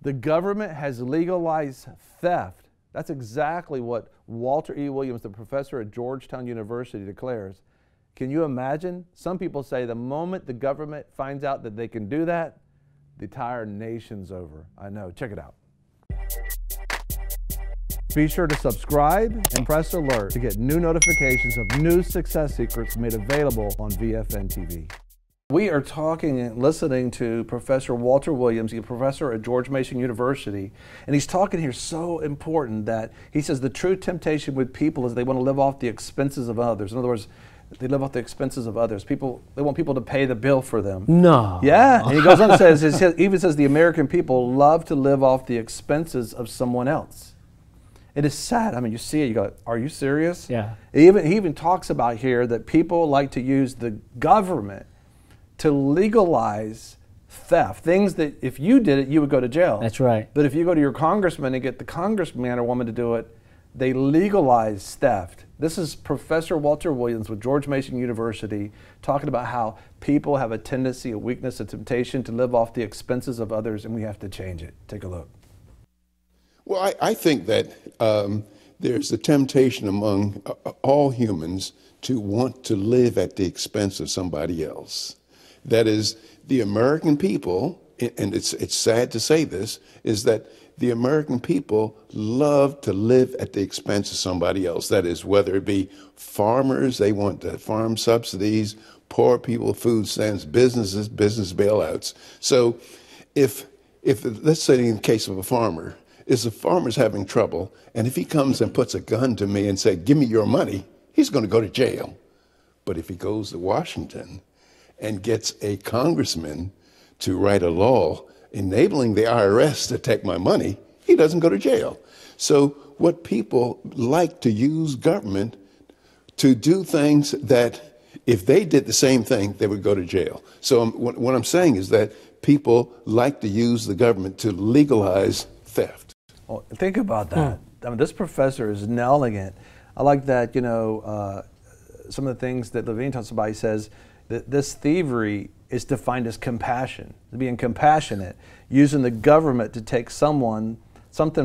The government has legalized theft. That's exactly what Walter E. Williams, the professor at Georgetown University, declares. Can you imagine? Some people say the moment the government finds out that they can do that, the entire nation's over. I know. Check it out. Be sure to subscribe and press alert to get new notifications of new success secrets made available on VFNtv. We are talking and listening to Professor Walter Williams, he's a professor at George Mason University, and he's talking here so important that he says the true temptation with people is they want to live off the expenses of others. In other words, they live off the expenses of others. They want people to pay the bill for them. No. Yeah, and he goes on and says, even says the American people love to live off the expenses of someone else. It is sad. I mean, you see it, you go, are you serious? Yeah. He even talks about here that people like to use the government to legalize theft. Things that if you did it, you would go to jail. That's right. But if you go to your congressman and get the congressman or woman to do it, they legalize theft. This is Professor Walter Williams with George Mason University talking about how people have a tendency, a weakness, a temptation to live off the expenses of others, and we have to change it. Take a look. Well, I think that there's a temptation among all humans to want to live at the expense of somebody else. That is, the American people, and it's sad to say this, is that the American people love to live at the expense of somebody else. That is, whether it be farmers, they want the farm subsidies, poor people, food stamps, businesses, business bailouts. So if let's say in the case of a farmer, is the farmer's having trouble, and if he comes and puts a gun to me and say, give me your money, he's going to go to jail. But if he goes to Washington and gets a congressman to write a law enabling the IRS to take my money, he doesn't go to jail. So what people like to use government to do things that if they did the same thing, they would go to jail. So what I'm saying is that people like to use the government to legalize theft. Well, think about that. I mean, this professor is nailing it. I like that, you know, some of the things that Levine talks about. He says that this thievery is defined as compassion, being compassionate, using the government to take something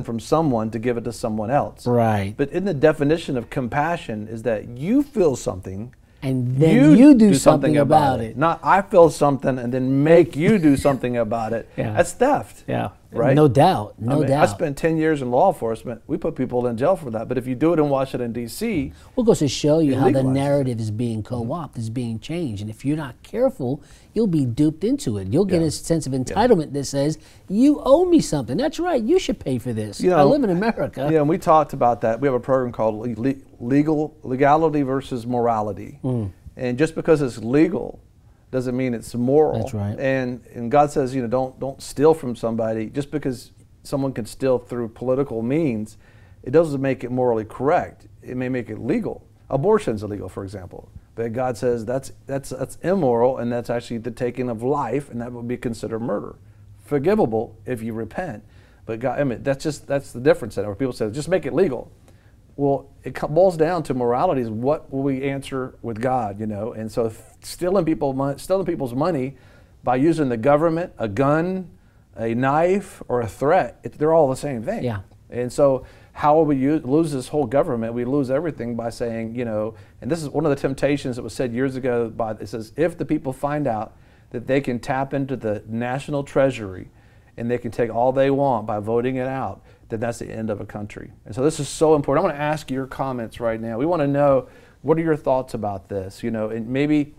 from someone to give it to someone else. Right. But in the definition of compassion is that you feel something and then you do something about it. Not I feel something and then make you do something about it. Yeah. That's theft. Yeah. Right? No doubt. No doubt. I spent 10 years in law enforcement. We put people in jail for that. But if you do it in Washington, D.C. Well, it goes to show you how the legalized. narrative is being co-opted, is being changed. And if you're not careful, you'll be duped into it. You'll get a sense of entitlement that says, you owe me something. That's right. You should pay for this. You know, I live in America. Yeah, and we talked about that. We have a program called Legality versus Morality. And just because it's legal doesn't mean it's moral. That's right. And God says, you know, don't steal from somebody. Just because someone can steal through political means, it doesn't make it morally correct. It may make it legal. Abortion's illegal, for example. But God says that's immoral, and that's actually the taking of life, and that would be considered murder. Forgivable if you repent. But God, I mean, that's the difference in it, where people say, just make it legal. Well, it boils down to morality is what will we answer with God, you know? And so stealing people's money by using the government, a gun, a knife, or a threat, they're all the same thing. Yeah. And so how will we lose this whole government? We lose everything by saying, you know, and this is one of the temptations that was said years ago it says, if the people find out that they can tap into the national treasury and they can take all they want by voting it out, then that's the end of a country. And so this is so important. I want to ask your comments right now. We want to know, what are your thoughts about this? You know, and maybe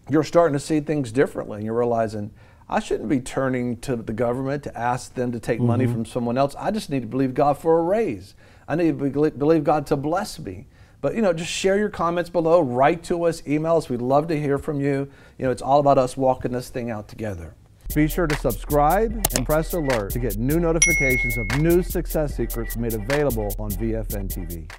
you're starting to see things differently and you're realizing, I shouldn't be turning to the government to ask them to take money from someone else. I just need to believe God for a raise. I need to believe God to bless me. But, you know, just share your comments below, write to us, email us. We'd love to hear from you. You know, it's all about us walking this thing out together. Be sure to subscribe and press alert to get new notifications of new success secrets made available on VFNtv.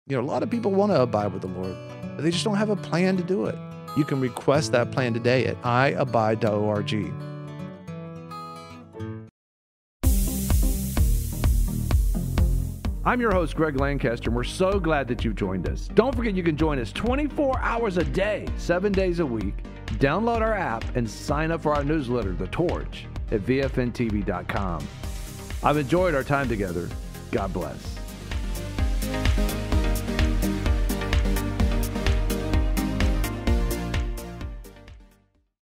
You know, a lot of people want to abide with the Lord, but they just don't have a plan to do it. You can request that plan today at iabide.org. I'm your host, Greg Lancaster, and we're so glad that you've joined us. Don't forget you can join us 24 hours a day, 7 days a week. Download our app and sign up for our newsletter, The Torch. at VFNtv.com. I've enjoyed our time together. God bless.